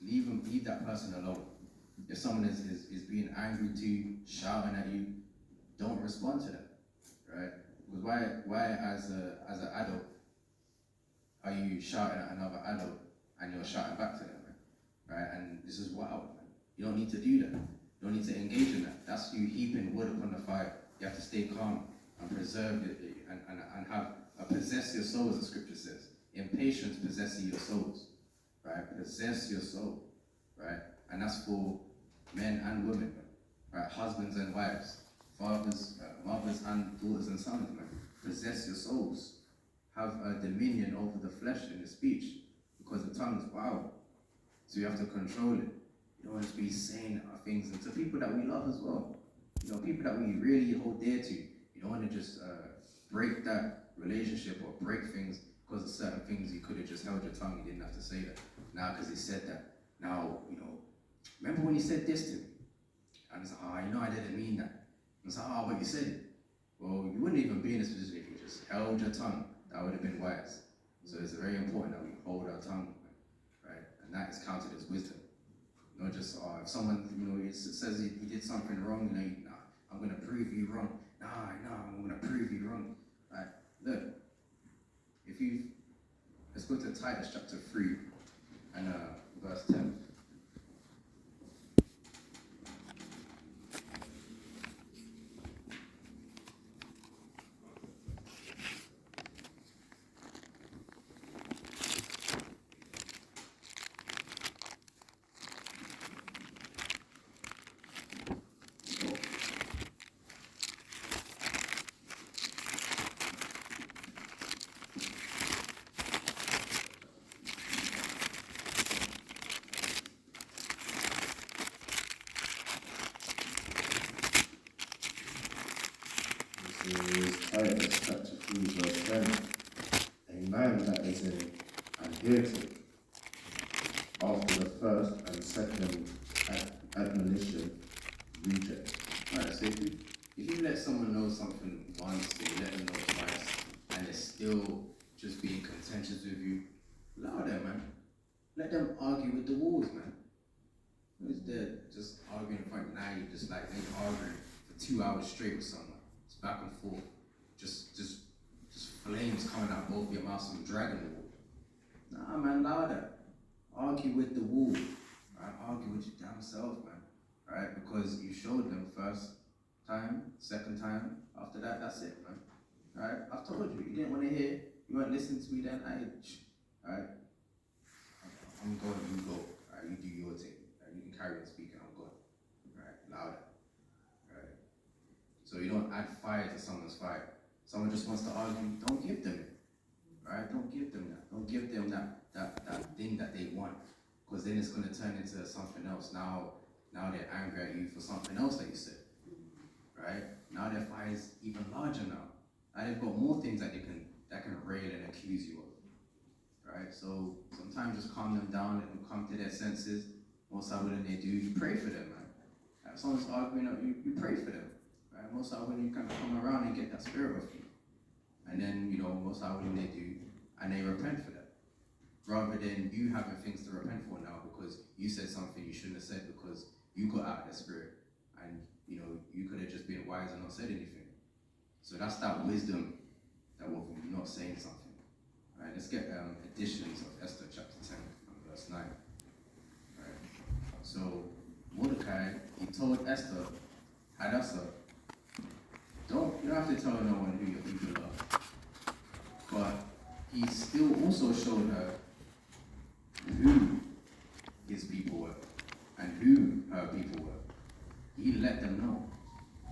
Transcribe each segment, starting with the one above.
leave that person alone. If someone is being angry to you, shouting at you, don't respond to them, right? Because why as an adult are you shouting at another adult and you're shouting back to them, right? And this is wild, man. You don't need to do that. You don't need to engage in that. That's you heaping wood upon the fire. You have to stay calm and preserve it and have possess your souls, the scripture says. In patience, possess your souls, right? Possess your soul, right? And that's for men and women, right? Husbands and wives, fathers, mothers and daughters and sons, man. Possess your souls. Have a dominion over the flesh and the speech, because the tongue is wild. So you have to control it. You don't want to be saying things and to people that we love as well. You know, people that we really hold dear to. You don't want to just break that relationship or break things because of certain things. You could have just held your tongue. You didn't have to say that. Now, because he said that. Now, you know, remember when he said this to me? And it's like, you know, I didn't mean that. And it's like, but you said it. Well, you wouldn't even be in this position if you just held your tongue. That would have been wise. So it's very important that we hold our tongue, right? And that is counted as wisdom. Not just, if someone, you know, says he did something wrong, you know, I'm going to prove you wrong. I'm going to prove you wrong. Right? Look, let's go to Titus chapter 3 and verse 10. Titus chapter 3 verse 10. A man that is adhered after the first and second admonition reject. Alright, so if you let someone know something once, or you let them know twice, and they're still just being contentious with you, allow them, man. Let them argue with the walls, man. Who's there just arguing in front? Now you're just like arguing for 2 hours straight with someone. It's back and forth. Just flames coming out both your mouths and dragging the wall. Nah, man, allow that. Argue with the wall. Right? Argue with your damn self, man. Right? Because you showed them first time, second time, after that, that's it, man. Right? I've told you, you didn't want to hear, you weren't listening to me then, right? I'm going, you go. Right? You do your thing. Right? You can carry on speaking, I'm going. Right? Louder. Right? So you don't add fire to someone's fire. Someone just wants to argue, don't give them it. Right? Don't give them that. Don't give them that thing that they want. Because then it's going to turn into something else. Now they're angry at you for something else that you said. Right? Now their fire is even larger now. Now they've got more things that can rail and accuse you of. Right? So sometimes just calm them down, let them come to their senses. Most of when they do, you pray for them, man. If someone's arguing, you pray for them. Right? Most of when you kind of come around and get that spirit of you. And then, you know, most of when they do, and they repent for that. Rather than you having things to repent for now because you said something you shouldn't have said because you got out of the spirit. And, you know, you could have just been wise and not said anything. So that's that wisdom that we're not saying something. All right, let's get additions of Esther chapter 10 and verse 9. All right. So Mordecai, he told Esther, Hadassah, you don't have to tell no one who your people are. But he still also showed her who his people were and who her people were. He let them know.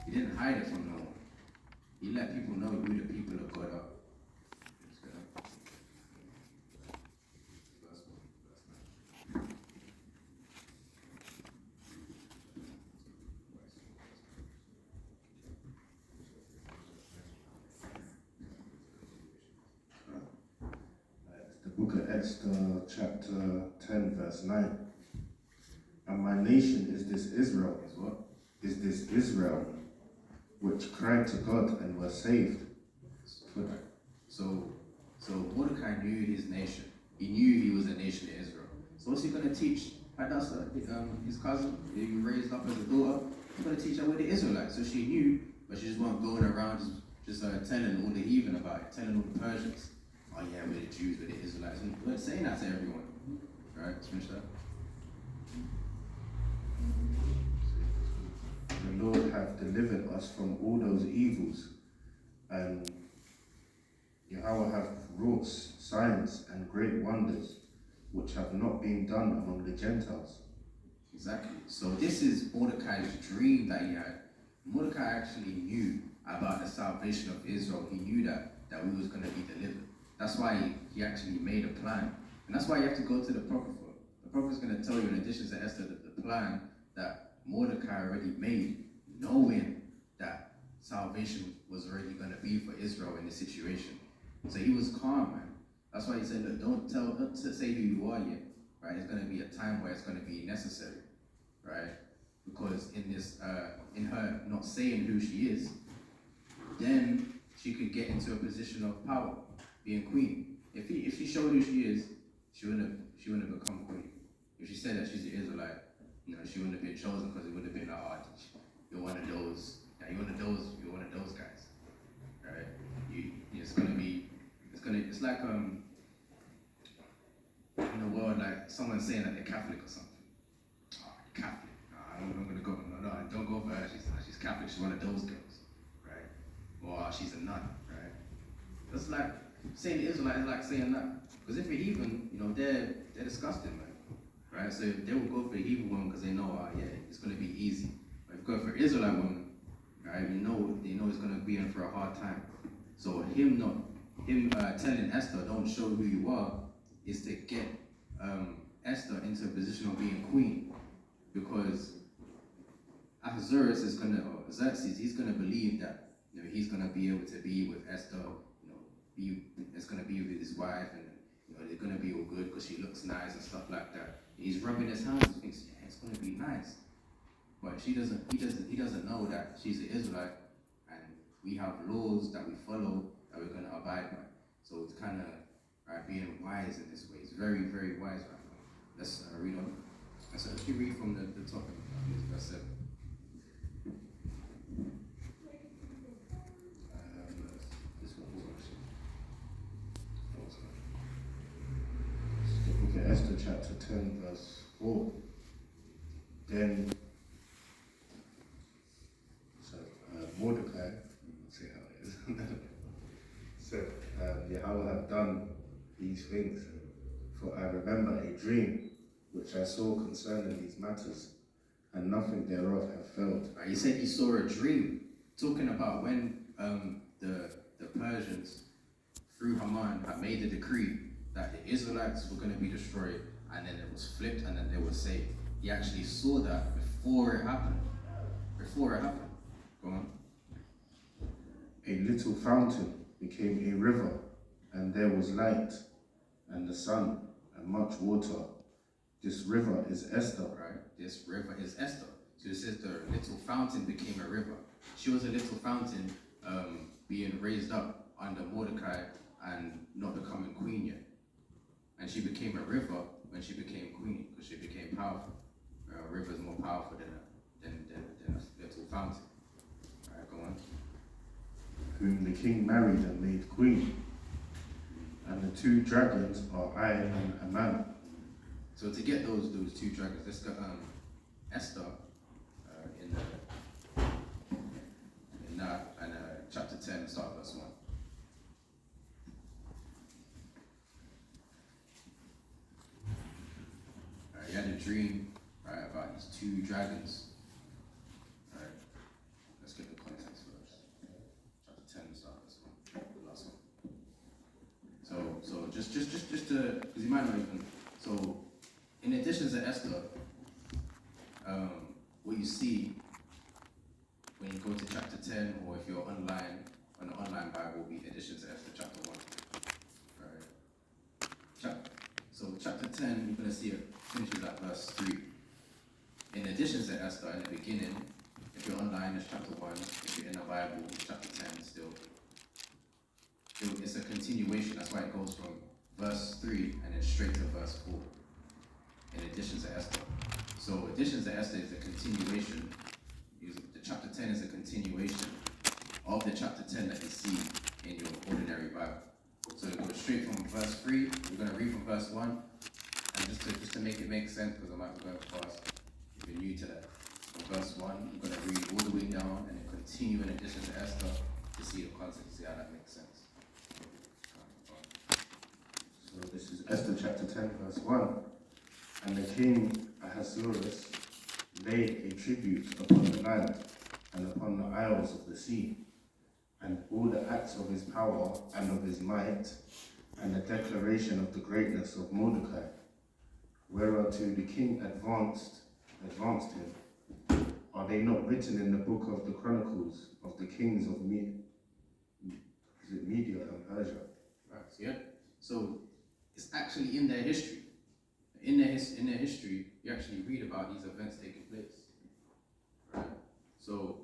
He didn't hide it from no one. He let people know who the people of God are. The book of Esther, chapter 10, verse 9. And my nation is this Israel. Is what? Is this Israel, which cried to God and was saved. So Mordecai knew his nation. He knew he was a nation in Israel. So what's he going to teach And that's his cousin, he raised up as a daughter. He's gonna teach her with the Israelites. So she knew, but she just wasn't going around just telling all the heathen about it, telling all the Persians, oh yeah, we're the Jews, we're the Israelites. And we're saying that to everyone. Right, let's finish that. The Lord hath delivered us from all those evils, and Yahweh hath wrought signs and great wonders, which have not been done among the Gentiles. Exactly. So this is Mordecai's dream that he had. Mordecai actually knew about the salvation of Israel. He knew that we was going to be delivered. That's why he actually made a plan. And that's why you have to go to the prophet for. The prophet's going to tell you, in addition to Esther, the plan that Mordecai already made, knowing that salvation was already going to be for Israel in this situation. So he was calm, man. That's why he said, look, don't say who you are yet, right? It's going to be a time where it's going to be necessary, right? Because in her not saying who she is, then she could get into a position of power, being queen. If she showed who she is, she wouldn't have become queen. If she said that she's an Israelite, she wouldn't have been chosen, because it would have been you're one of those, you're one of those guys, right? It's like in the world, like someone saying that they're Catholic or something. Oh, Catholic. I'm gonna go. No, don't go for her. She's Catholic. She's one of those girls, right? Or she's a nun, right? That's like saying the Israelite is like saying that. Because if you're heathen, they're disgusting, man, right? So they will go for the heathen woman because they know, yeah, it's gonna be easy. But if you go for Israelite woman, right, they know it's gonna be in for a hard time. So him telling Esther, don't show who you are, is to get Esther into a position of being queen, because Xerxes, he's gonna believe that he's gonna be able to be with Esther, it's gonna be with his wife, and they're gonna be all good because she looks nice and stuff like that. He's rubbing his hands, he thinks, yeah, it's gonna be nice, but he doesn't know that she's an Israelite, and we have laws that we follow that we're gonna abide by. So it's kind of being wise in this way. It's very, very wise right now. Let's read on. So if you read from the top, verse 7. This one The book of Esther, chapter 10, verse 4. Then Mordecai, let's see how it is, said, Yahweh have done these things, for I remember a dream which I saw concerning these matters, and nothing thereof have failed. Right, he said he saw a dream, talking about when the Persians, through Haman, had made the decree that the Israelites were going to be destroyed, and then it was flipped, and then they were saved. He actually saw that before it happened. Go on. A little fountain became a river, and there was light, and the sun, and much water. This river is Esther. Right? This river is Esther. So it says the little fountain became a river. She was a little fountain being raised up under Mordecai and not becoming queen yet. And she became a river when she became queen, because she became powerful. A river is more powerful than a little fountain. All right, go on. Whom the king married and made queen. And the two dragons are I and a man. So to get those two dragons, let's go Esther in chapter 10, start verse 1. He had a dream, right, about these two dragons. All right, let's get the context first. Chapter 10, start verse 1, the last one. So just to, because you might not even. So, in addition to Esther, what you see when you go to chapter 10, or if you're online, on the online Bible, will be in addition to Esther chapter 1. Alright. So chapter 10, you're going to see it finishes at verse 3. In addition to Esther, in the beginning, if you're online, it's chapter 1. If you're in the Bible, it's chapter 10 still. It's a continuation, that's why it goes from verse 3 and then straight to verse 4. In addition to Esther. So Additions to Esther is a continuation. The chapter 10 is a continuation of the chapter 10 that you see in your ordinary Bible. So to go straight from verse 3, we're going to read from verse 1, and just to make it make sense, because I might be going fast if you're new to that. From verse 1, we're going to read all the way down and then continue in Addition to Esther to see the context, see how that makes sense. So this is Esther chapter 10, verse 1. And the king Ahasuerus laid a tribute upon the land and upon the isles of the sea, and all the acts of his power and of his might, and the declaration of the greatness of Mordecai, whereunto the king advanced him. Are they not written in the book of the Chronicles of the kings of Media and Persia? Right, yeah. So it's actually in their history. In their history, you actually read about these events taking place. Right? So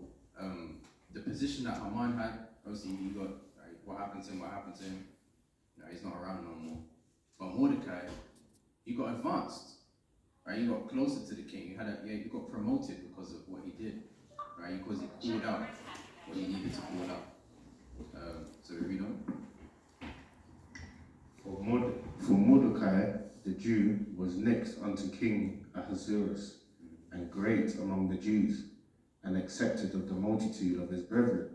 the position that Haman had, obviously he got, right, what happened to him. No, he's not around no more. But Mordecai, he got advanced. Right? He got closer to the king. He got promoted because of what he did. Right? Because he called out what he needed to call out. So we read on. For Mordecai, the Jew, was next unto King Ahasuerus, and great among the Jews, and accepted of the multitude of his brethren,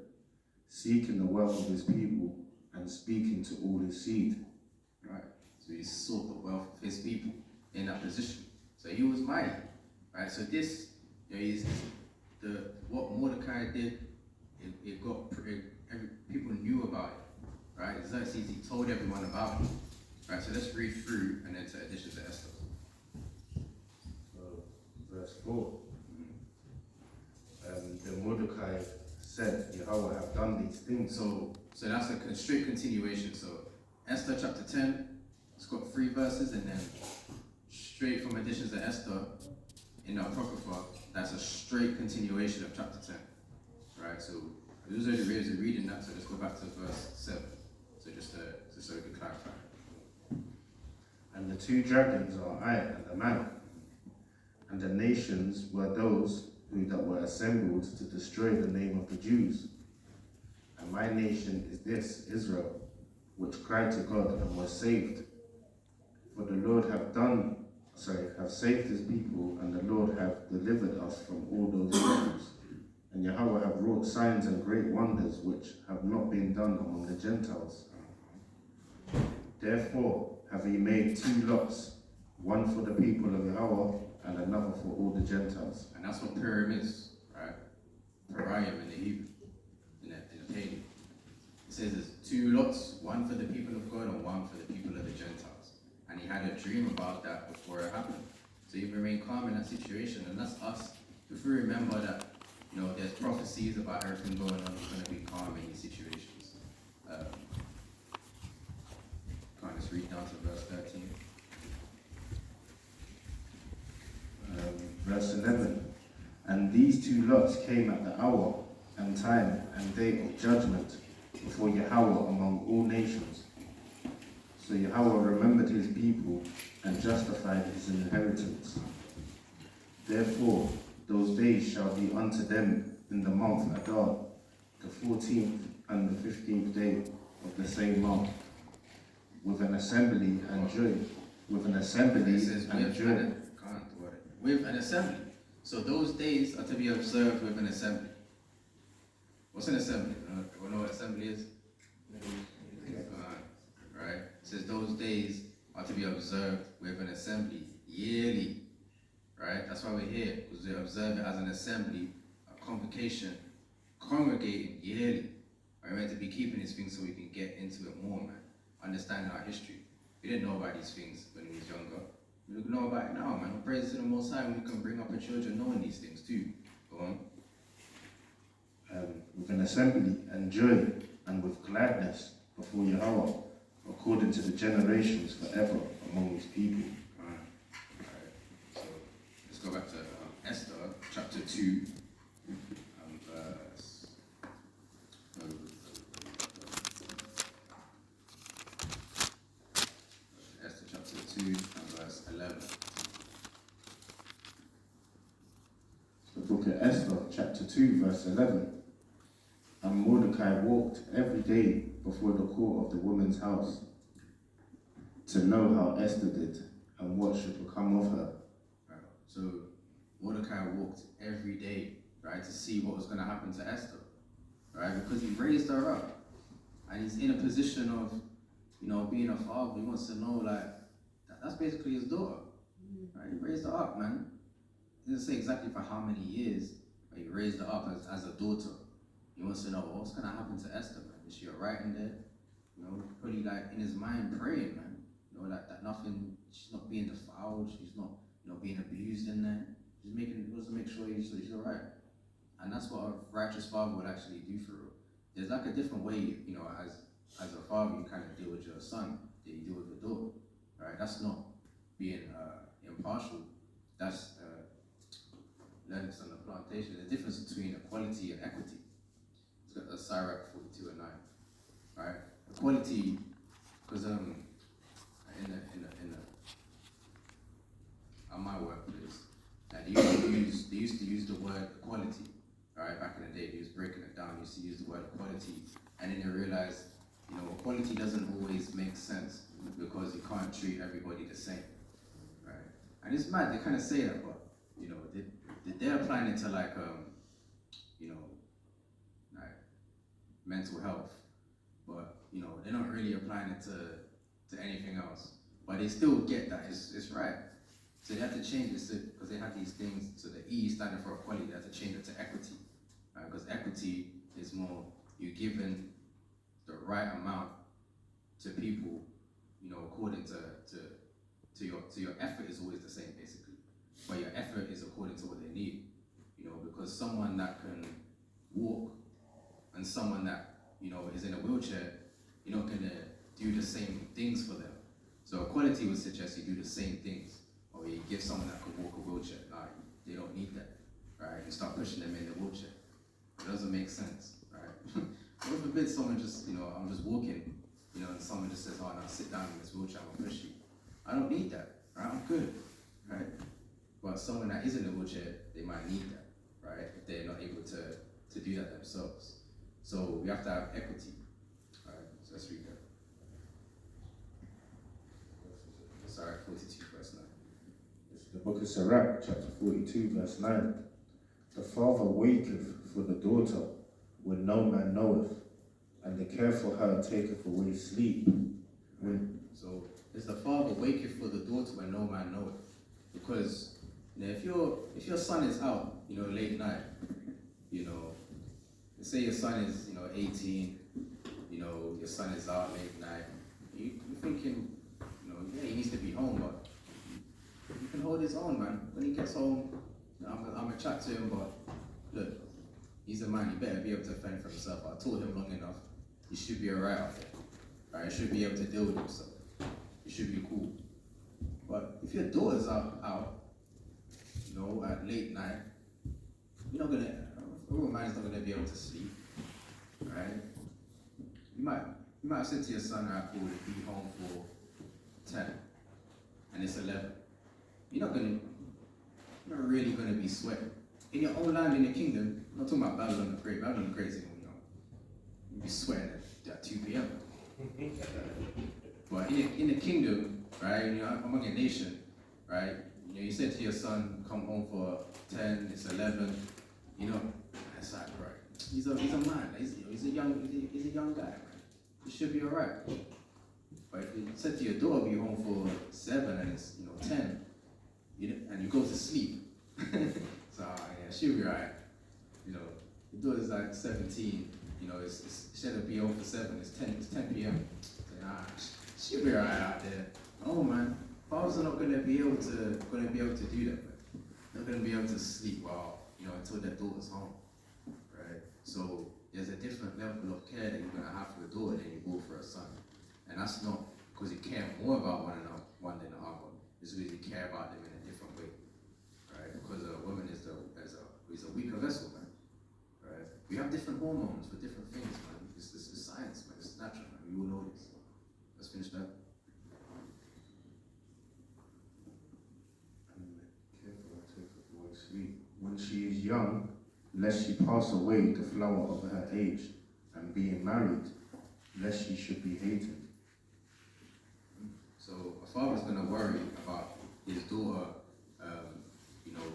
seeking the wealth of his people, and speaking to all his seed. Right. So he sought the wealth of his people in that position. So he was mighty. Right. So this, what Mordecai did, people knew about it. Right. Xerxes, he told everyone about it. Right. So let's read through and then to Addition to Esther. So, verse 4. Then Mordecai said, Yahweh have done these things. So that's a straight continuation. So Esther chapter 10, it's got 3 verses, and then straight from Additions to Esther in the Apocrypha, that's a straight continuation of chapter 10. Right? So I was already reading that, so let's go back to verse 7. So just so we can clarify. And the 2 dragons are I and the man, and the nations were those that were assembled to destroy the name of the Jews. And my nation is this, Israel, which cried to God and was saved. For the Lord have saved his people, and the Lord have delivered us from all those troubles. And Yahweh have wrought signs and great wonders which have not been done among the Gentiles. Therefore have he made 2 lots, one for the people of Yahweh, and another for all the Gentiles. And that's what Purim is, right? Purim in the Hebrew, in the pagan. It says there's 2 lots, one for the people of God and one for the people of the Gentiles. And he had a dream about that before it happened. So he remained calm in that situation, and that's us. If we remember that, there's prophecies about everything going on, we're going to be calm in these situations. Can't just read down to verse 13. Verse 11. And these 2 lots came at the hour and time and day of judgment before Yahweh among all nations. So Yahweh remembered his people and justified his inheritance. Therefore those days shall be unto them in the month Adar, the 14th and the 15th day of the same month, with an assembly and joy. With an assembly and joy. With an assembly. So those days are to be observed with an assembly. What's an assembly? You know what assembly is? Right? It says those days are to be observed with an assembly yearly. Right? That's why we're here, because we observe it as an assembly, a convocation, congregating yearly. We're meant to be keeping these things so we can get into it more, man. Understanding our history. We didn't know about these things when we was younger. We know about it now, man. Praise to the Most High, we can bring up our children knowing these things too. Go on. With an assembly and joy and with gladness before Yahweh, according to the generations forever among his people. Alright. So let's go back to Esther chapter 2 and verse. Esther chapter 2 and verse 11. Esther chapter 2 verse 11. And Mordecai walked every day before the court of the woman's house to know how Esther did and what should become of her. Right. So Mordecai walked every day, right, to see what was going to happen to Esther, right, because he raised her up, and he's in a position of, being a father. He wants to know, like, that's basically his daughter, right? He raised her up, man. He doesn't say exactly for how many years, but he raised her up as a daughter. He wants to know what's going to happen to Esther, man. Is she alright in there? Probably like in his mind praying, man. That nothing, she's not being defiled, she's not, being abused in there. He wants to make sure she's alright. And that's what a righteous father would actually do for her. There's like a different way, as a father, you kind of deal with your son that you deal with your daughter, right? That's not being impartial. That's learning on the plantation. The difference between equality and equity. It's got the Sirach 42 and 9, right? Equality, because on my workplace, they used to use the word equality, right? Back in the day, he was breaking it down. He used to use the word equality, and then they realized, equality doesn't always make sense because you can't treat everybody the same, right? And it's mad. They kind of say that, but they're applying it to like mental health, but they're not really applying it to anything else. But they still get that it's right. So they have to change this because they have these things. So the E standing for equality, they have to change it to equity, right? Because equity is more you giving the right amount to people, according to your effort is always the same basically, but your effort is according to what they need, because someone that can walk and someone that is in a wheelchair, you're not gonna do the same things for them. So equality would suggest you do the same things, or you give someone that can walk a wheelchair. Nah, they don't need that, right? You start pushing them in the wheelchair. It doesn't make sense, right? What forbid someone just, I'm just walking, and someone just says, oh, now sit down in this wheelchair, I'm gonna push you. I don't need that, right? I'm good, right? But someone that is in a wheelchair, they might need that, right? If they're not able to do that themselves. So we have to have equity, right? So let's read that. Sorry, 42 verse 9. It's the book of Sirach, chapter 42, verse 9. The father waketh for the daughter when no man knoweth, and the care for her taketh away sleep. So it's the father waketh for the daughter when no man knoweth. Because if your son is out, late night, say your son is 18, your son is out late night, you're thinking, yeah, he needs to be home, but he can hold his own, man. When he gets home, I'm gonna chat to him, but look, he's a man, he better be able to fend for himself. I taught him long enough. He should be alright out there, right? He should be able to deal with himself. He should be cool. But if your daughter's out, at late night, a real man's not gonna be able to sleep, right? You might have said to your son, "I cool, be home for 10, and it's 11." You're not really gonna be sweating in your own land in the kingdom. I'm not talking about Babylon the Great. Babylon the Great is you'll be sweating at 2 p.m. But in the kingdom, right, among your nation, right, you said to your son, come home for 10, it's 11, it's like, right, he's a man, he's a young guy, right? He should be alright. But if you said to your daughter, be home for 7 and it's 10, and you go to sleep, so yeah, she'll be alright. Your daughter's like 17, instead of be home for 7, it's 10 p.m. So, she'll be alright out there. Oh man, fathers are not gonna be able to do that, man. They're not gonna be able to sleep until their daughter's home, right? So there's a different level of care that you're gonna have for your daughter than you will for a son, and that's not because you care more about one than the other. It's because you care about them in a different way, right? Because a woman is a weaker vessel, man, right? We have different hormones for different things, man. It's science, man. It's natural, man. We all know this. Let's finish that. Careful, I take away sleep. When when she is young, lest she pass away the flower of her age, and being married, lest she should be hated. So a father's gonna worry about his daughter, you know,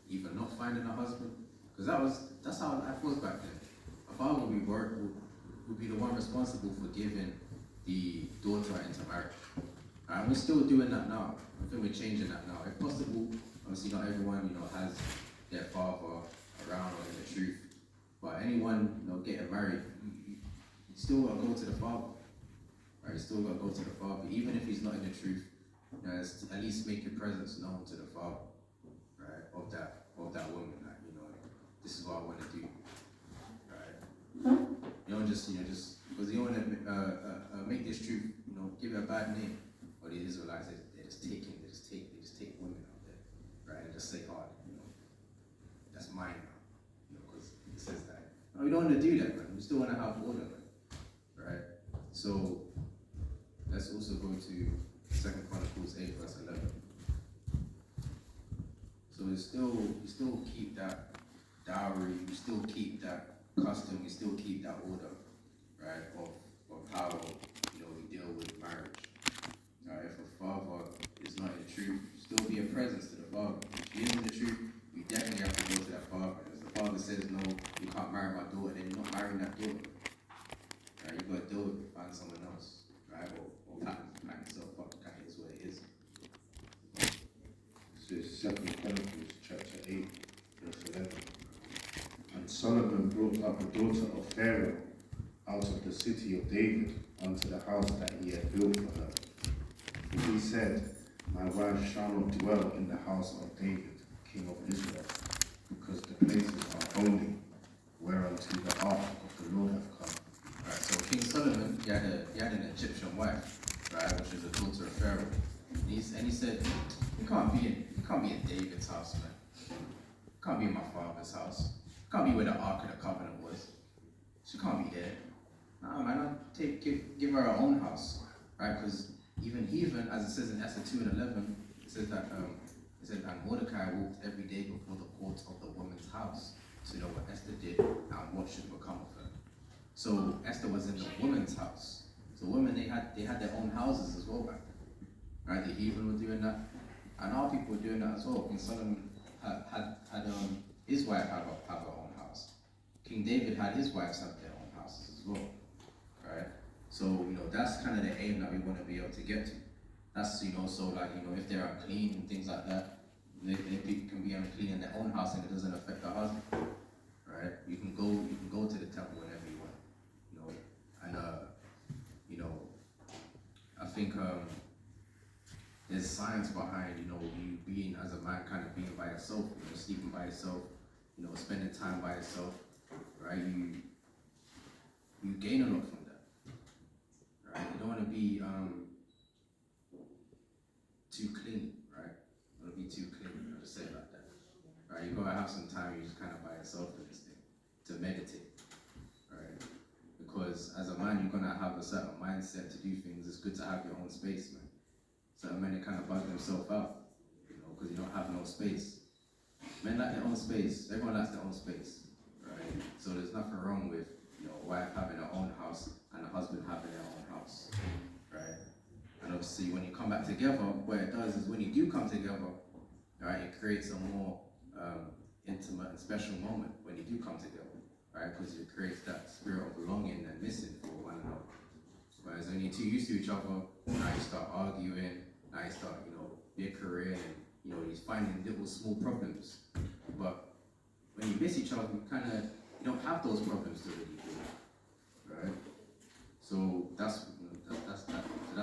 either not finding a husband, because that's how life was back then. A father would be the one responsible for giving the daughter into marriage. And we're still doing that now. I think we're changing that now. If possible, obviously not everyone, has their father around or in the truth. But anyone, getting married, you still gotta go to the father. Right? You still gotta go to the father. Even if he's not in the truth, at least make your presence known to the father, right? Of that woman. Like, this is what I want to do. Right? You don't just because you don't want to make this truth, give it a bad name. Or the Israelites, they just take women out there, right? And just say, oh, that's mine now, because it says that. No, we don't want to do that, man. We still want to have order, man. Right? So let's also go to 2 Chronicles 8, verse 11. So we still keep that dowry, we still keep that custom, we still keep that order, right? Of how we deal with marriage. Right? If a father is not in the truth, still be a presence to the father. If he is in the truth, you definitely have to go to that father. If the father says no, you can't marry my daughter, then you're not marrying that daughter. Right? You gotta deal with it, find someone else, right? Or pack yourself up, that is what it is. So it's 2 Chronicles chapter 8, verse 11. And Solomon brought up a daughter of Pharaoh out of the city of David unto the house that he had built for her. For he said, my wife shall not dwell in the house of David, king of Israel, because the places are holy, whereunto the ark of the Lord hath come. Right, so King Solomon, he had an Egyptian wife, right, which is a daughter of Pharaoh. And he said, you can't be in David's house, man. You can't be in my father's house. You can't be where the Ark of the Covenant was. She can't be there. Nah, man, give her her own house, right? Because even as it says in Esther 2 and 11, it says that and Mordecai walked every day before the court of the woman's house to know what Esther did and what should become of her. So Esther was in the woman's house. So women, they had their own houses as well back then. Right? The heathen were doing that. And our people were doing that as well. King Solomon had his wife have her own house. King David had his wives have their own houses as well. Right? So, that's kind of the aim that we want to be able to get to. That's, so like, if they're unclean and things like that, they can be unclean in their own house and it doesn't affect the husband. Right? You can go to the temple whenever you want. And I think there's science behind, you being as a man kind of being by yourself, sleeping by yourself, spending time by yourself, right? You gain a lot from that, right? You don't want to be too clean, right? You don't want to be too clean, I'll just say it like that, right? You gotta have some time, you just kind of by yourself for this thing, to meditate, right? Because as a man, you're gonna have a certain mindset to do things. It's good to have your own space, man. Certain men, they kind of bug themselves out, because you don't have no space. Men like their own space. Everyone likes their own space, right? So there's nothing wrong with, a wife having her own house and a husband having their own house, right? And obviously, when you come back together, what it does is when you do come together, right, it creates a more intimate and special moment when you do come together, right? Because it creates that spirit of longing and missing for one another. Whereas when you're too used to each other, now you start arguing, now you start, bickering, and you're finding little small problems. But when you miss each other, you don't have those problems to really do, right? So that's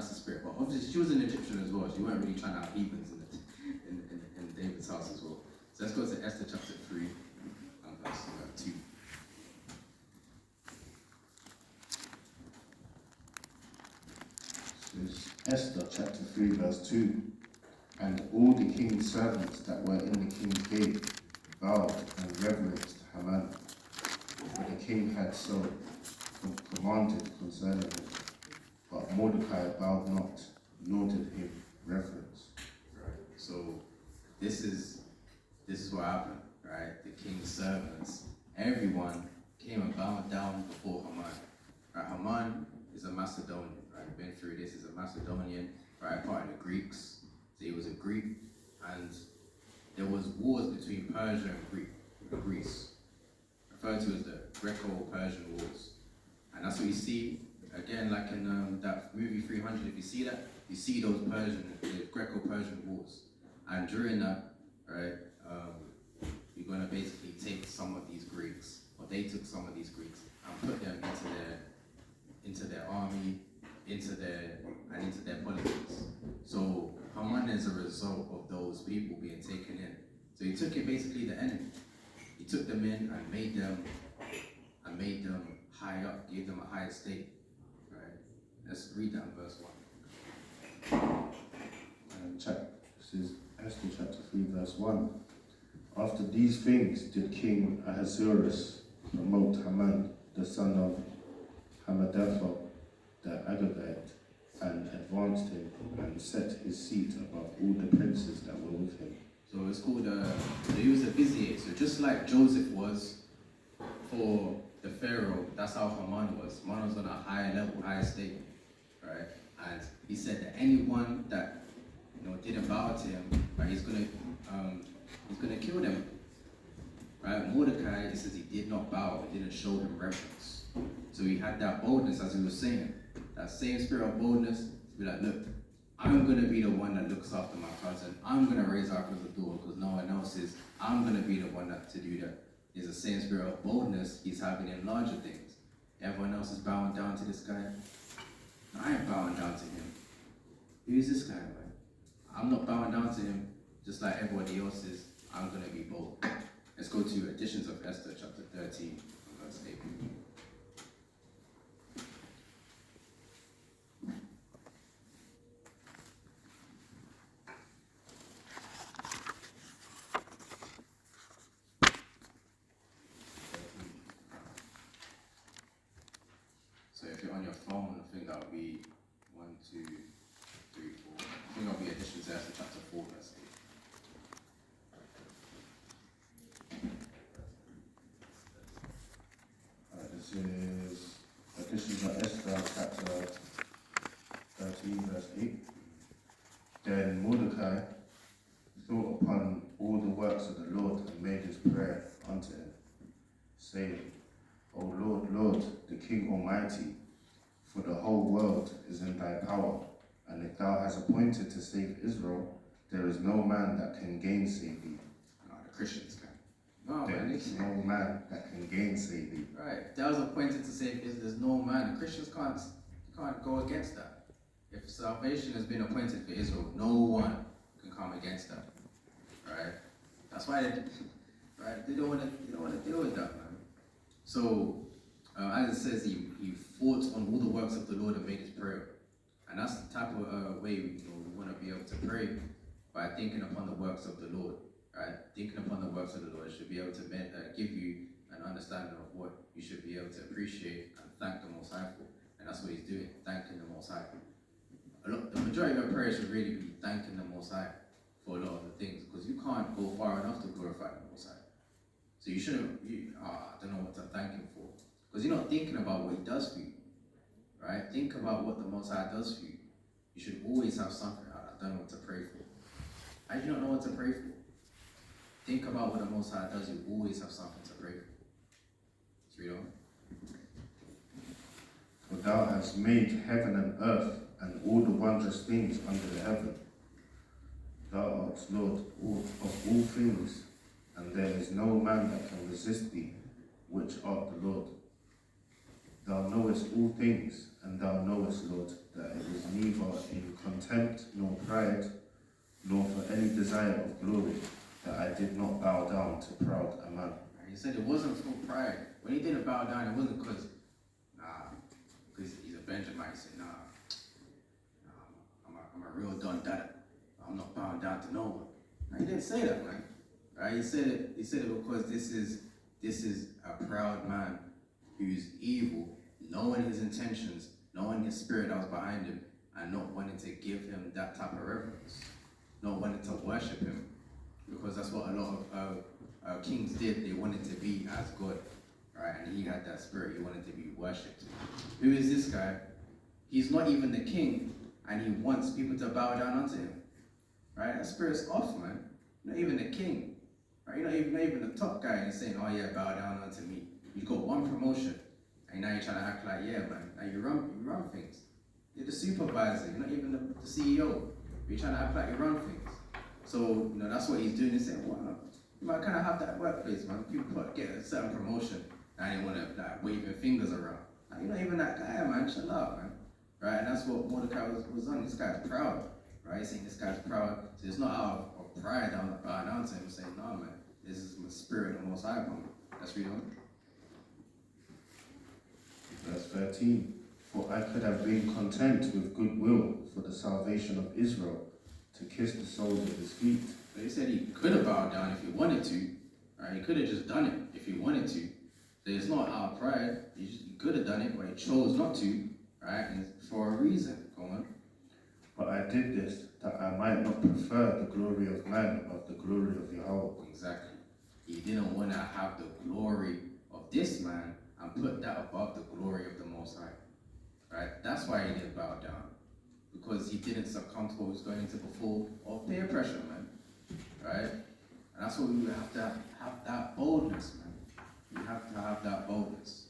the spirit. But obviously, she was an Egyptian as well. She weren't really trying to have heathens in David's house as well. So let's go to Esther chapter 3 and verse 2. Esther chapter 3 verse 2. And all the king's servants that were in the king's gate bowed and reverenced Haman, for the king had so commanded concerning him. But Mordecai bowed not, nor did him reverence. Right. So this is this is what happened, right? The king's servants, everyone came and bowed down before Haman. Right? Haman is a Macedonian, right? Been through this, is a Macedonian, right? Part of the Greeks. So he was a Greek, and there was wars between Persia and Greece, referred to as the Greco-Persian Wars. And that's what you see, again, like in that movie 300, if you see that, you see those the Greco-Persian Wars. And during that, right, you're going to basically take some of these Greeks, or they took some of these Greeks, and put them into their army, into their politics. So Haman is a result of those people being taken in. So he took it basically the enemy. He took them in and made them high up, gave them a high estate. Right? Let's read that in verse 1. This is Esther chapter 3, verse 1. After these things did King Ahasuerus promote Haman, the son of Hammedatha, the Agagite, and advanced him and set his seat above all the princes that were with him. So it's called, so he was a vizier. So just like Joseph was for the Pharaoh, that's how Haman was. Haman was on a higher level, higher state, right? And he said that anyone that didn't bow to him, right, he's gonna kill them. Right? Mordecai, it says he did not bow, he didn't show him reverence. So he had that boldness, as he was saying, that same spirit of boldness, to be like, look, I'm gonna be the one that looks after my cousin. I'm gonna raise her up as a daughter because no one else is. I'm gonna be the one to do that. There's the same spirit of boldness he's having in larger things. Everyone else is bowing down to this guy. I ain't bowing down to him. Who is this guy, man? I'm not bowing down to him just like everybody else is. I'm gonna be bold. Let's go to Editions of Esther, chapter 13, verse 8. So if you're on your phone, I think that'll be 1, 2, 3, 4. I think that'll be Editions of Esther, chapter 4, verse 8. This is Editions of Esther, chapter 13, verse 8. Then Mordecai thought upon all the works of the Lord and made his prayer unto him, saying, O Lord, Lord, the King Almighty, for the whole world is in thy power, and if thou hast appointed to save Israel, there is no man that can gainsay thee. No, the Christians can. No, There man, is no man that can gainsay thee. right. If that was appointed to save Israel, there's no man. The Christians can't go against that. If salvation has been appointed for Israel, no one can come against that. Right? That's why they don't want to deal with that, man. So, as it says, he fought on all the works of the Lord and made his prayer. And that's the type of way we want to be able to pray, by thinking upon the works of the Lord. Right? Thinking upon the works of the Lord should be able to give you an understanding of what you should be able to appreciate and thank the Most High for. And that's what he's doing, thanking the Most High. The majority of our prayers should really be thanking the Most High for a lot of the things, because you can't go far enough to glorify the Most High. So you shouldn't, I don't know what to thank him for. Because you're not thinking about what he does for you. Right? Think about what the Most High does for you. You should always have something. I don't know what to pray for. How do you not know what to pray for? Think about what the Most High does. You always have something to pray for. Let's read on. For thou hast made heaven and earth, and all the wondrous things under the heaven. Thou art Lord of all things, and there is no man that can resist thee, which art the Lord. Thou knowest all things, and thou knowest, Lord, that it is neither in contempt nor pride, nor for any desire of glory, that I did not bow down to proud Aman. He said it wasn't for pride. When he didn't bow down, it wasn't because he's a Benjamite. He said, I'm a real Don Dada. I'm not bowing down to no one. Now, he didn't say that, man. Right? He said it because this is a proud man who's evil, knowing his intentions, knowing his spirit that was behind him, and not wanting to give him that type of reverence, not wanting to worship him. because that's what a lot of kings did. They wanted to be as God, right? And he had that spirit. He wanted to be worshipped. Who is this guy? He's not even the king, and he wants people to bow down unto him, right? That spirit's off, man. Not even the king, right? You're not even the top guy and saying, oh yeah, bow down unto me. You've got one promotion, and now you're trying to act like, yeah, man. Now you run things. You're the supervisor. You're not even the CEO. You're trying to act like you run things. So, that's what he's doing. He's saying, wow, you might kind of have that workplace, man. People get a certain promotion, and they want to like wave their fingers around. Like, you're not even that guy, man. Chill out, man. Right? And that's what Mordecai was on. This guy's proud, right? He's saying this guy's proud. So it's not out of pride I'm bowing down to him and saying, no, man, this is my spirit of the Most High upon me. Let's read on. Verse 13. For I could have been content with goodwill for the salvation of Israel, to kiss the soles of his feet. But he said he could have bowed down if he wanted to. Right? He could have just done it if he wanted to. So it's not out of pride. He could have done it, but he chose not to. Right? And it's for a reason. Go on. But I did this that I might not prefer the glory of man above the glory of Yahweh. Exactly. He didn't want to have the glory of this man and put that above the glory of the Most High. Right? That's why he didn't bow down. Because he didn't succumb to what was going into before or peer pressure, man. Right? And that's what we have to have that boldness, man. We have to have that boldness.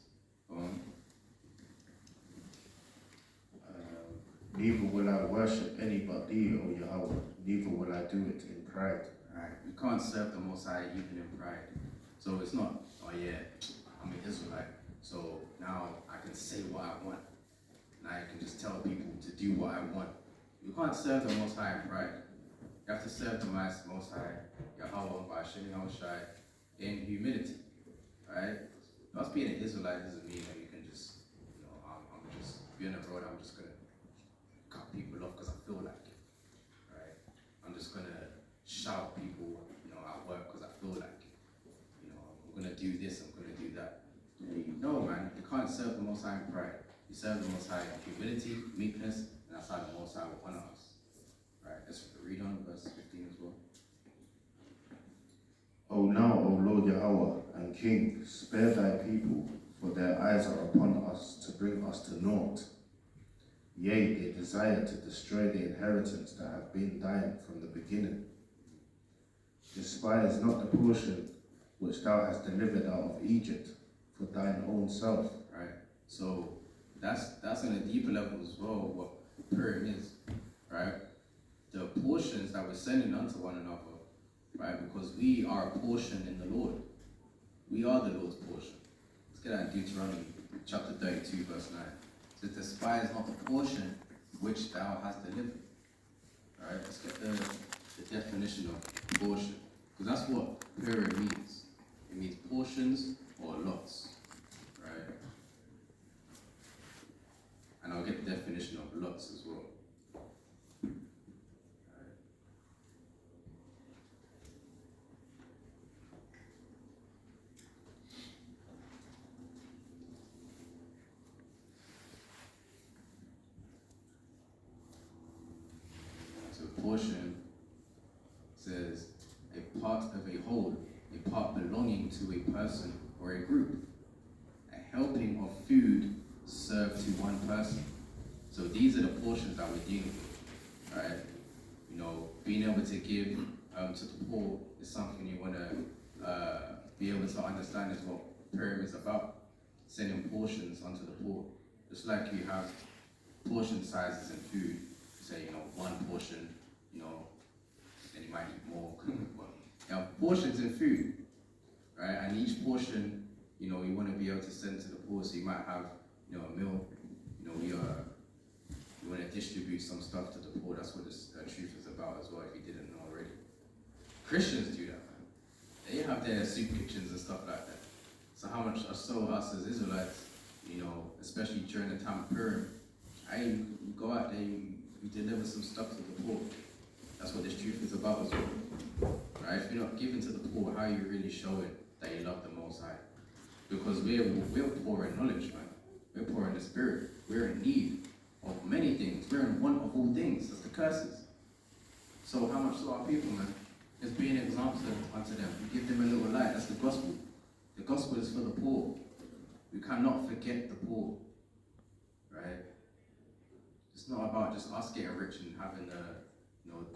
Neither will I worship any but thee, O Yahweh, neither will I do it in pride. Right? We can't serve the Most High even in pride. So it's not, oh yeah, I'm an Israelite, so now I can say what I want. Now I can just tell people to do what I want. You can't serve the Most High in pride. You have to serve the Most High, Yahweh, by Shem Yahushai, in humility. Right? Us being an Israelite doesn't mean that you can just, I'm just being abroad, I'm just going to cut people off because I feel like it. Right? I'm just going to shout people, at work because I feel like it. I'm going to do this, I'm going to do that. No, man, you can't serve the Most High in pride. You serve the Most High in humility, meekness, and that's how the Most High will honor us. Right, let's read on verse 15 as well. O now, O Lord Yahweh and King, spare thy people, for their eyes are upon us to bring us to naught. Yea, they desire to destroy the inheritance that have been thine from the beginning. Despise not the portion which thou hast delivered out of Egypt for thine own self. Right, so that's on a deeper level as well, what Purim is, right? The portions that we're sending unto one another, right? Because we are a portion in the Lord. We are the Lord's portion. Let's get that in Deuteronomy chapter 32, verse 9. It says, despise not the portion which thou hast delivered. Right? Let's get the definition of portion. Because that's what Purim means. It means portions or lots. Right? And I'll get the definition of lots as well. So portion says a part of a whole, a part belonging to a person or a group, a helping of food served to one person. So these are the portions that we're dealing with, right? Being able to give to the poor is something you want to be able to understand is what Purim is about, sending portions unto the poor. Just like you have portion sizes in food, say, one portion, then you might eat more. But you have portions in food, right? And each portion, you want to be able to send to the poor. So you might have, a meal, you want to distribute some stuff to the poor. That's what this truth is about as well, if you didn't know already. Christians do that, man. They have their soup kitchens and stuff like that. So how much so us as Israelites, especially during the time of Purim, you go out there, you deliver some stuff to the poor. That's what this truth is about as well. Right? If you're not giving to the poor, how are you really showing that you love the Most High? Because we're poor in knowledge, man. We're poor in the spirit. We're in need of many things. We're in want of all things. That's the curses. So how much so are people, man? Just be an example unto them. You give them a little light. That's the gospel. The gospel is for the poor. We cannot forget the poor, right? It's not about just us getting rich and having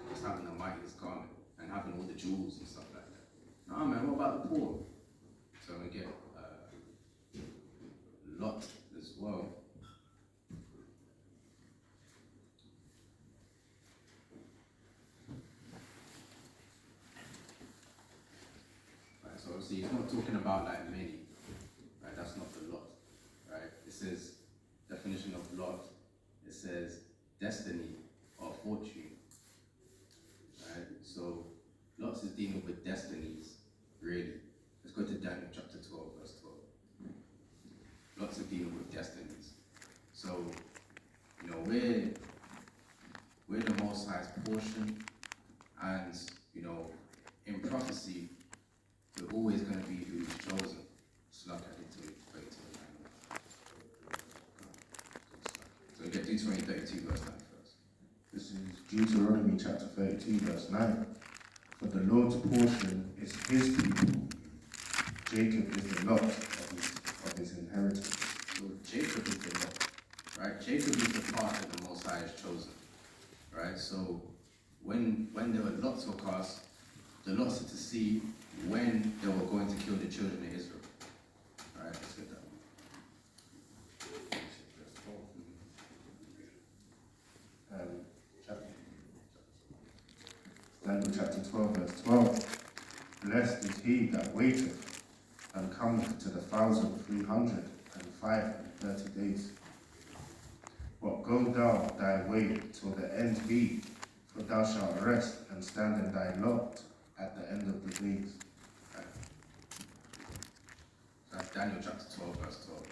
just having the mightiest garment and having all the jewels and stuff like that. No, man, what about the poor? So we get Lot as well. Right, so obviously he's not talking about like many, right? That's not the Lot, right? It says, definition of Lot, it says destiny or fortune, right? So Lot is dealing with destinies, really. Let's go to Daniel chapter 12, verse 12. Lots of dealing with destinies. So, we're the Most High's portion, and in prophecy, we're always going to be who's chosen. It's like I did to wait till so we get Deuteronomy 32, verse 9 first. This is Deuteronomy chapter 32, verse 9. For the Lord's portion is his people. Jacob is the lot of his inheritance. So Jacob is the lot, right? Jacob is the part that the Most High has chosen, right? So when there were lots of cast, the lots are to see when they were going to kill the children of Israel. All right, let's get that one. Daniel chapter 12, verse 12. Blessed is he that waiteth and cometh to the 1,330 days. But go thou thy way till the end be, for thou shalt rest and stand in thy lot at the end of the days. right. So that's Daniel chapter 12, verse 12.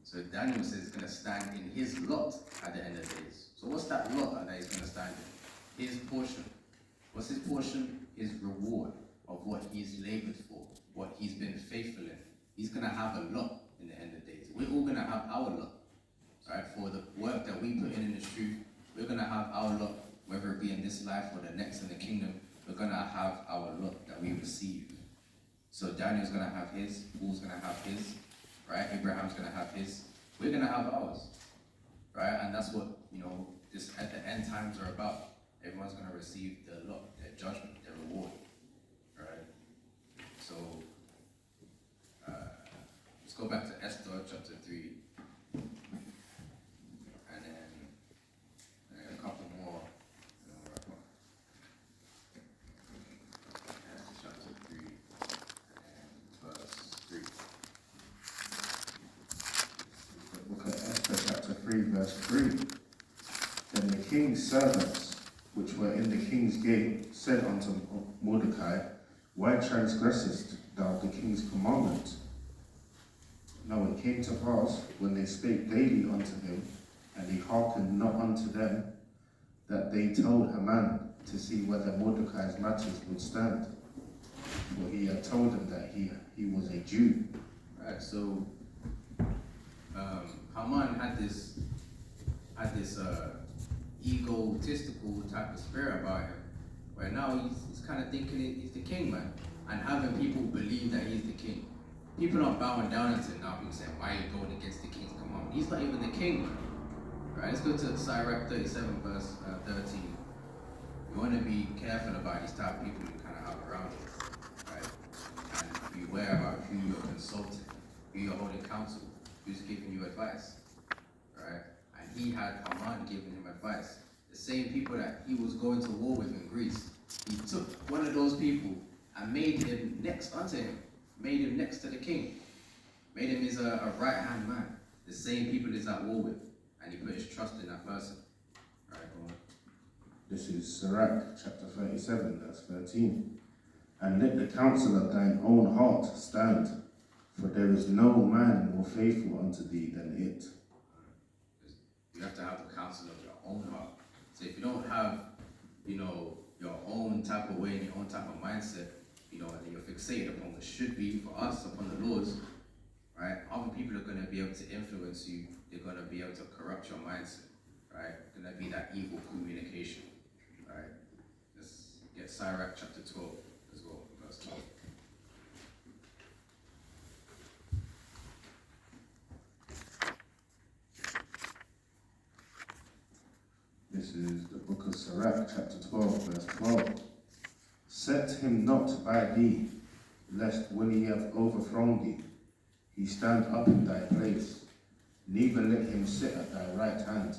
So Daniel says he's going to stand in his lot at the end of the days. So what's that lot that he's going to stand in? His portion. What's his portion? His reward of what he's labored for, what he's been faithful in. He's going to have a lot in the end of days. We're all going to have our lot, right? For the work that we put in the truth, we're going to have our lot, whether it be in this life or the next in the kingdom. We're going to have our lot that we receive. So Daniel's going to have his, Paul's going to have his, right? Abraham's going to have his. We're going to have ours, right? And that's what, this at the end times are about. Everyone's going to receive their lot, their judgment, their reward, right? So, let's go back to Esther chapter 3, and then a couple more, and then we'll wrap up. Esther chapter 3, and verse 3. Look at Esther chapter 3, verse 3. Then the king's servants, which were in the king's gate, said unto Mordecai, Why transgressest thou the king's commandment? Now it came to pass, when they spake daily unto him, and he hearkened not unto them, that they told Haman to see whether Mordecai's matters would stand. For he had told them that he was a Jew. Right, so Haman had this egotistical type of spirit about him, where now he's kind of thinking he's the king, man, and having people believe that he's the king. People aren't bowing down to him now. People saying, why are you going against the king's commandment? He's not even the king, man. Right, let's go to Sirach 37, verse 13. You want to be careful about these type of people you kind of have around you, right? And beware about who you're consulting, who you're holding counsel, who's giving you advice, right? And he had Haman giving him advice. The same people that he was going to war with in Greece. He took one of those people and made him next unto him, made him next to the king, made him his a right-hand man. The same people he's at war with, and he put his trust in that person. All right, go on. This is Sirach chapter 37, verse 13. And let the counsel of thine own heart stand, for there is no man more faithful unto thee than it. You have to have the counsel of your own heart. So if you don't have, your own type of way and your own type of mindset, and you're fixated upon what should be for us, upon the Lord's, right? Other people are going to be able to influence you. They're going to be able to corrupt your mindset, right? Going to be that evil communication, right? Let's get get Sirach chapter 12 as well, verse 12. This is the book of Sirach, chapter 12, verse 12. Set him not by thee, lest when he have overthrown thee, he stand up in thy place. Neither let him sit at thy right hand,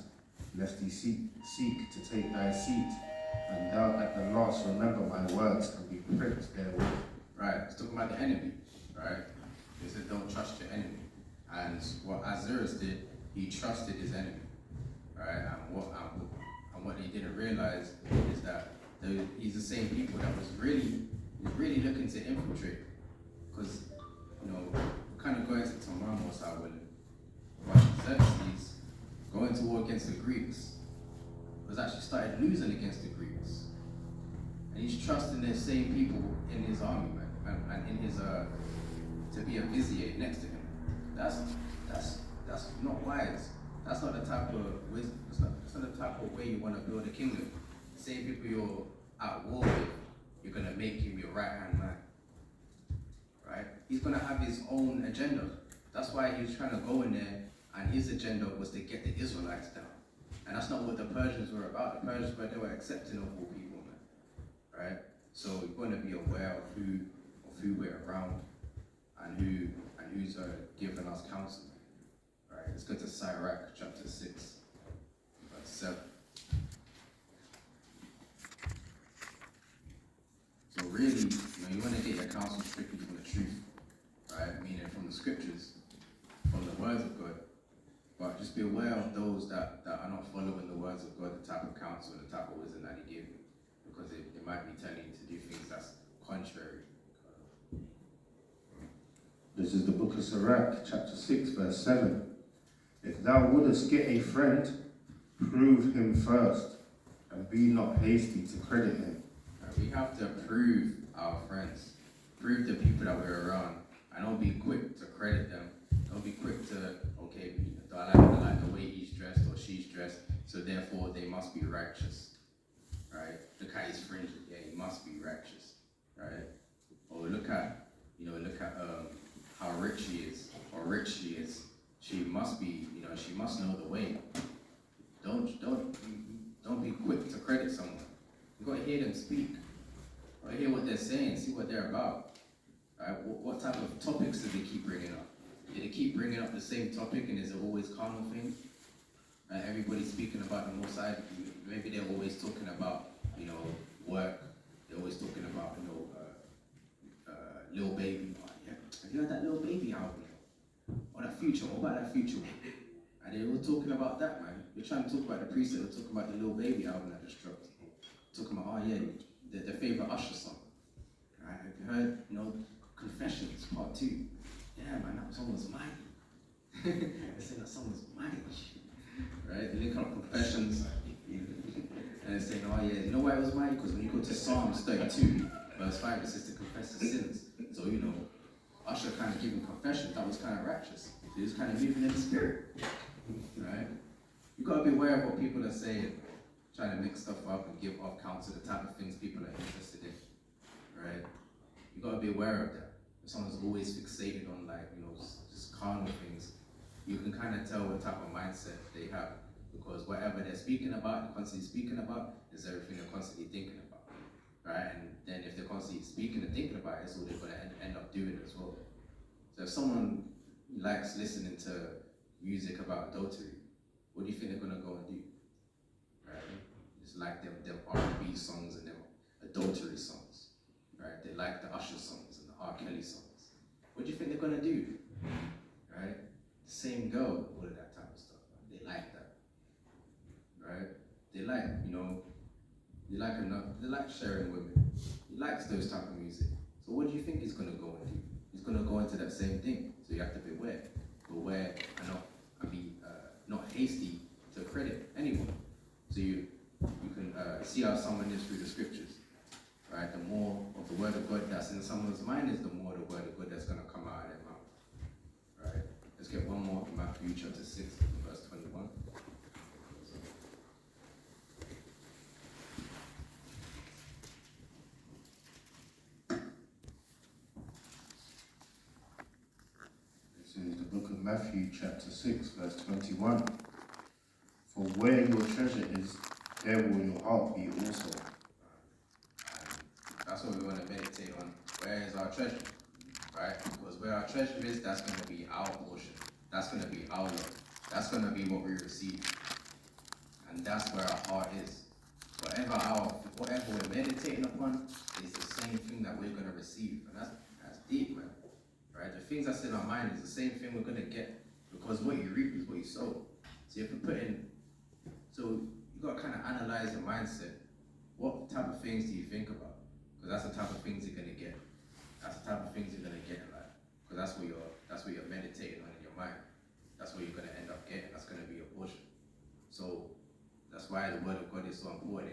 lest he seek to take thy seat, and thou at the last remember my words and be pricked therewith. Right, it's talking about the enemy, right? He said, don't trust your enemy. And what Azurus did, he trusted his enemy, right? And what he didn't realize is that he's the same people that was really looking to infiltrate. Because, we're kind of going to tomorrow side when Xerxes going to war against the Greeks was actually started losing against the Greeks. And he's trusting the same people in his army, man, and in his to be a vizier next to him. That's not wise. That's not the type of wisdom. That's not the type of way you want to build a kingdom. The same people you're at war with, you're gonna make him your right hand man. Right? He's gonna have his own agenda. That's why he was trying to go in there, and his agenda was to get the Israelites down. And that's not what the Persians were about. The Persians they were accepting of all people, man. Right? So you're going to be aware of who we're around and who's giving us counsel. Right? Let's go to Sirach chapter 6, verse 7. So really, you want to get your counsel strictly from the truth, right? Meaning from the scriptures, from the words of God. But just be aware of those that are not following the words of God, the type of counsel, the type of wisdom that he gave you. Because it might be telling you to do things that's contrary. This is the book of Sirach, chapter 6, verse 7. If thou wouldest get a friend, prove him first, and be not hasty to credit him. We have to prove our friends, prove the people that we're around, and don't be quick to credit them. Don't be quick to, okay, I like the way he's dressed or she's dressed, so therefore they must be righteous, right? Look at his fringe, yeah, he must be righteous, right? Or look at how rich he is, or rich she is. She must be, she must know the way. Don't be quick to credit someone. You got to hear them speak. Or hear what they're saying, see what they're about. Right? What type of topics do they keep bringing up? Do they keep bringing up the same topic, and is it always carnal things? Everybody's speaking about the Most High. Maybe they're always talking about, work. They're always talking about, Lil Baby. Oh, yeah. Have you heard that Lil Baby album? Or that Future? What about that Future one? And they're all talking about that, man. We're trying to talk about the preset. We're talking about the Lil Baby album that just dropped. Talking about, their favorite Usher song. Right? Have you heard, Confessions Part 2? Yeah, man, that song was mighty. They're saying that song was mighty. Right? They link up Confessions. And they're saying, you know why it was mighty? Because when you go to Psalms 32, verse 5, it says to confess the sins. So, Usher kind of giving confessions, that was kind of righteous. So he was kind of moving in the spirit. Right? You got to be aware of what people are saying. Trying to mix stuff up and give off counsel, the type of things people are interested in, right? You got to be aware of that. If someone's always fixated on just carnal things, you can kind of tell what type of mindset they have, because whatever they're speaking about, constantly speaking about, is everything they're constantly thinking about, right? And then if they're constantly speaking and thinking about it, it's all they're going to end up doing as well. So if someone likes listening to music about adultery, what do you think they're going to go and do? Right? It's like them R&B songs and them adultery songs, right? They like the Usher songs and the R. Kelly songs. What do you think they're gonna do? Right? The same girl, all of that type of stuff. Right? They like that, right? They like sharing women. He likes those type of music. So what do you think he's gonna go and do? He's gonna go into that same thing. So you have to beware and not hasty to credit anyone. So you can see how someone is through the scriptures, right? The more of the word of God that's in someone's mind is the more the word of God that's going to come out of their mouth, right? Let's get one more from Matthew chapter 6, verse 21. of Matthew chapter 6 verse 21. For where your treasure is, there will your heart be also. That's what we want to meditate on. Where is our treasure? Right? Because where our treasure is, that's going to be our portion. That's going to be our love. That's going to be what we receive. And that's where our heart is. Whatever we're meditating upon is the same thing that we're going to receive. And that's deep, man. Right? The things that's in our mind is the same thing we're going to get. Because what you reap is what you sow. So if you put in, so you got to kind of analyze your mindset. What type of things do you think about? Because that's the type of things you're going to get. That's the type of things you're going to get in life. Because that's what you're meditating on in your mind. That's what you're going to end up getting. That's going to be your portion. So that's why the word of God is so important.